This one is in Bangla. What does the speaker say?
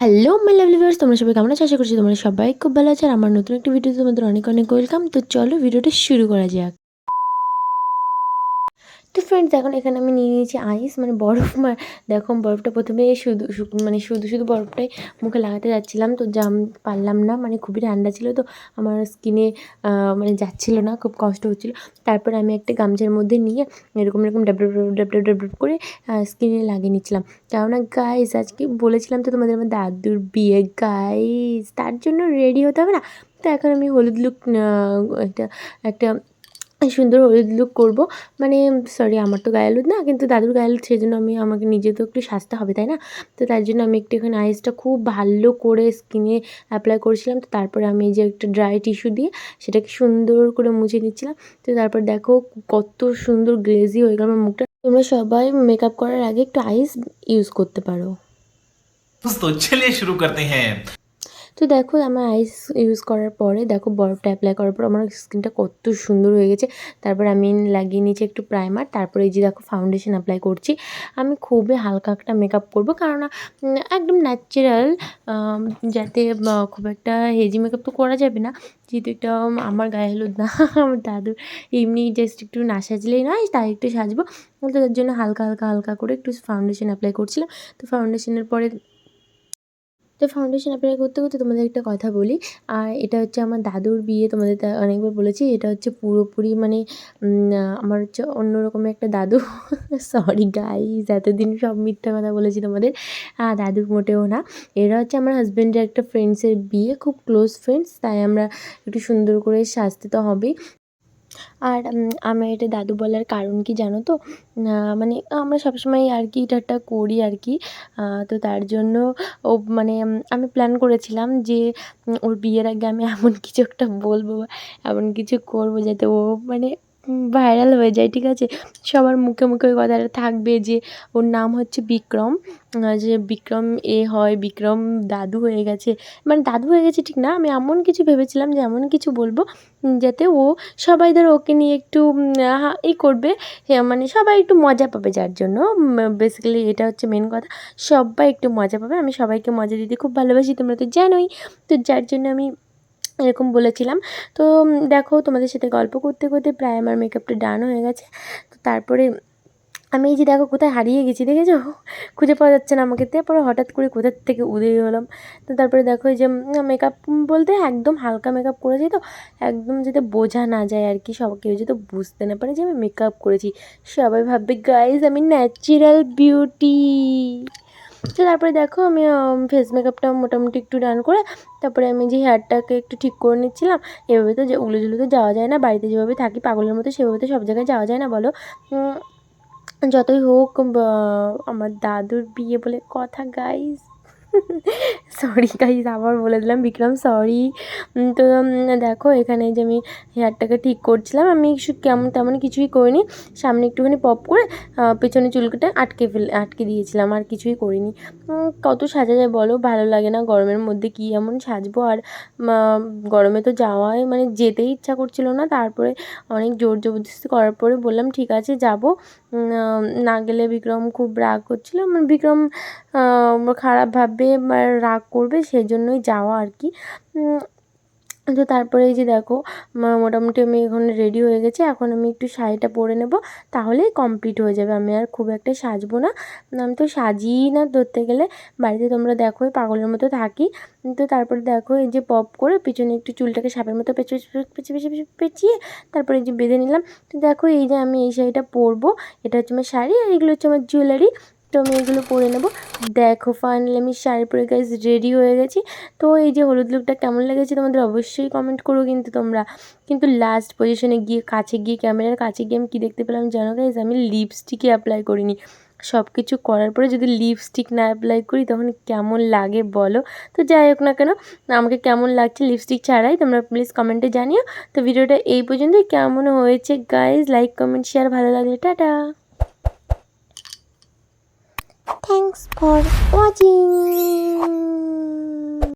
হ্যালো মাই লাভলি ভিউয়ার্স, তোমরা সবাই কেমন আছো? আশা করছি তোমরা সবাই খুব ভালো আছো। আর আমার নতুন একটি ভিডিওতে তোমাদের অনেক অনেক ওয়েলকাম। তো চলো ভিডিওটা শুরু করা যাক। তো ফ্রেন্ডস, এখন এখানে আমি নিয়ে নিয়েছি আইস, মানে বরফ। দেখো, বরফটা প্রথমে শুধু বরফটাই মুখে লাগাতে যাচ্ছিলাম, তো পারলাম না, মানে খুবই ঠান্ডা ছিল, তো আমার স্কিনে মানে যাচ্ছিল না, খুব কষ্ট হচ্ছিলো। তারপরে আমি একটা গামছার মধ্যে নিয়ে এরকম এরকম ডাব ডাব ডাব ডাব ডাব ডাব করে স্কিনে লাগিয়ে নিচ্ছিলাম। কেননা গাইস, আজকে বলেছিলাম তো তোমাদের আমার দাদুর বিয়ে গাইস, তার জন্য রেডি হতে হবে না। তো এখন আমি হলুদ লুক একটা একটা সুন্দর হলুদ লুক করবো। মানে সরি, আমার তো গায়ে হলুদ না, কিন্তু দাদুর গায়ে হলুদ, সেজন্য আমাকে নিজে তো একটু সাজতে হবে, তাই না? তো তার জন্য আমি একটুখানি আইসটা খুব ভালো করে স্কিনে অ্যাপ্লাই করেছিলাম। তো তারপরে আমি এই যে একটা ড্রাই টিস্যু দিয়ে সেটাকে সুন্দর করে মুছে নিচ্ছিলাম। তো তারপর দেখো কত সুন্দর গ্লেজি হয়ে গেল আমার মুখটা। তোমরা সবাই মেকআপ করার আগে একটু আইস ইউজ করতে পারো। दोस्तों चलिए शुरू करते हैं। তো দেখো, আমার আইস ইউজ করার পরে দেখো বরফটা অ্যাপ্লাই করার পর আমার স্কিনটা কত সুন্দর হয়ে গেছে। তারপর আমি লাগিয়ে নিয়েছি একটু প্রাইমার, তারপরে এই যে দেখো ফাউন্ডেশন অ্যাপ্লাই করছি। আমি খুবই হালকা একটা মেকআপ করবো, কারণ একদম ন্যাচারাল, যাতে খুব একটা হেজি মেকআপ তো করা যাবে না, যেহেতু এটা আমার গায়ে হলুদ না, আমার দাদুর। এমনি জাস্ট একটু না সাজলেই নয়, তাই একটু সাজবো। তো তার জন্য হালকা হালকা হালকা করে একটু ফাউন্ডেশন অ্যাপ্লাই করছিলাম। তো ফাউন্ডেশনের পরে ফাউন্ডেশন অ্যাপ্লাই করতে করতে তোমাদের একটা কথা বলি। আর এটা হচ্ছে আমার দাদুর বিয়ে, তোমাদের অনেকবার বলেছি, এটা হচ্ছে পুরোপুরি মানে আমার হচ্ছে অন্য রকমের একটা দাদু। সরি গাইস, এতদিন সব মিথ্যা কথা বলেছি তোমাদের। দাদুর মোটেও না, এরা হচ্ছে আমার হাজব্যান্ডের একটা ফ্রেন্ডসের বিয়ে, খুব ক্লোজ ফ্রেন্ডস, তাই আমরা একটু সুন্দর করে সাজতে তো হবেই। আর আমার এটা দাদু বলার কারণ কি জানো তো? মানে আমরা সবসময় আর কি ঠাট্টা করি আর কি। তো তার জন্য ও মানে আমি প্ল্যান করেছিলাম যে ওর বিয়ের আগে আমি এমন কিছু একটা বলবো বা এমন কিছু করবো যাতে ও মানে ভাইরাল হয়ে যায়, ঠিক আছে? সবার মুখে মুখে ওই কথাটা থাকবে যে ওর নাম হচ্ছে বিক্রম। যে বিক্রম হয়, বিক্রম দাদু হয়ে গেছে। মানে দাদু হয়ে গেছে ঠিক না, আমি এমন কিছু ভেবেছিলাম যে এমন কিছু বলবো যাতে ও, সবাই ধরো ওকে নিয়ে একটু করবে, মানে সবাই একটু মজা পাবে, যার জন্য বেসিক্যালি এটা হচ্ছে মেন কথা। সবাই একটু মজা পাবে, আমি সবাইকে মজা দিতে খুব ভালোবাসি, তোমরা তো জানোই। তো যার জন্য আমি এরকম বলেছিলাম। তো দেখো, তোমাদের সাথে গল্প করতে করতে প্রায় আমার মেকআপটা ডান হয়ে গেছে। তো তারপরে আমি এই যে দেখো কোথায় হারিয়ে গেছি, দেখেছো? খুঁজে পাওয়া যাচ্ছে না আমাকে, তারপরে হঠাৎ করে কোথার থেকে উদয় হলাম। তো তারপরে দেখো এই যে মেকআপ বলতে একদম হালকা মেকআপ করেছি, তো একদম যাতে বোঝা না যায় আর কি, কেউ যাতে বুঝতে না পারে যে আমি মেকআপ করেছি। সবাই ভাববে গাইজ আমি ন্যাচারাল বিউটি। তো তারপরে দেখো আমি ফেস মেকআপটা মোটামুটি একটু ডান করে তারপরে আমি যে হেয়ারটাকে একটু ঠিক করে নিচ্ছিলাম। এভাবে তো যে উলো তো যাওয়া যায় না, বাড়িতে যেভাবে থাকি পাগলের মতো সেভাবে তো সব জায়গায় যাওয়া যায় না, বলো? যতই হোক আমার দাদুর বিয়ে বলে কথা গাইস। সরি গাইস, আবার বলে দিলাম বিক্রম, সরি। তো দেখো এখানে যে আমি হেয়ারটাকে ঠিক করছিলাম, আমি কেমন তেমন কিছুই করিনি, সামনে একটুখানি পপ করে পেছনে চুলকাটা আটকে দিয়েছিলাম, আর কিছুই করিনি। কত সাজা যায় বলো, ভালো লাগে না গরমের মধ্যে, কি এমন সাজবো? আর গরমে তো যাওয়াই মানে যেতেই ইচ্ছা করছিল না। তারপরে অনেক জোর জবরদস্তি করার পরে বললাম ঠিক আছে যাবো। না গেলে বিক্রম খুব রাগ করছিল, মানে বিক্রম খারাপ ভাববে বা রাগ করবে, সেজন্যই যাওয়া আর কি। তো তারপরে এই যে দেখো মোটামুটি আমি এখন রেডি হয়ে গেছি, এখন আমি একটু শাড়িটা পরে নেব, তাহলেই কমপ্লিট হয়ে যাবে। আমি আর খুব একটা সাজবো না, আমি তো সাজিই না ধরতে গেলে, বাড়িতে তোমরা দেখোই পাগলের মতো থাকি। তো তারপরে দেখো এই যে পপ করে পিছনে একটু চুলটাকে সাপের মতো পেঁচিয়ে তারপরে এই যে বেঁধে নিলাম। তো দেখো এই যে আমি এই শাড়িটা পরবো, এটা হচ্ছে আমার শাড়ি, আর এগুলো হচ্ছে আমার জুয়েলারি। তো আমি এগুলো পরে নেবো। দেখো ফাইনালি আমি শাড়ি পরে গাইজ রেডি হয়ে গেছি। তো এই যে হলুদ লুকটা কেমন লেগেছে তোমাদের অবশ্যই কমেন্ট করো কিন্তু তোমরা। কিন্তু লাস্ট পজিশনে গিয়ে কাছে গিয়ে ক্যামেরার কাছে গিয়ে আমি কী দেখতে পেলাম জানো গাইজ? আমি লিপস্টিকই অ্যাপ্লাই করিনি। সব কিছু করার পরে যদি লিপস্টিক না অ্যাপ্লাই করি তখন কেমন লাগে বলো? তো যাই হোক না কেন, আমাকে কেমন লাগছে লিপস্টিক ছাড়াই তোমরা প্লিজ কমেন্টে জানিও। তো ভিডিওটা এই পর্যন্তই, কেমন হয়েছে গাইজ লাইক কমেন্ট শেয়ার, ভালো লাগলে টাটা। Thanks for watching.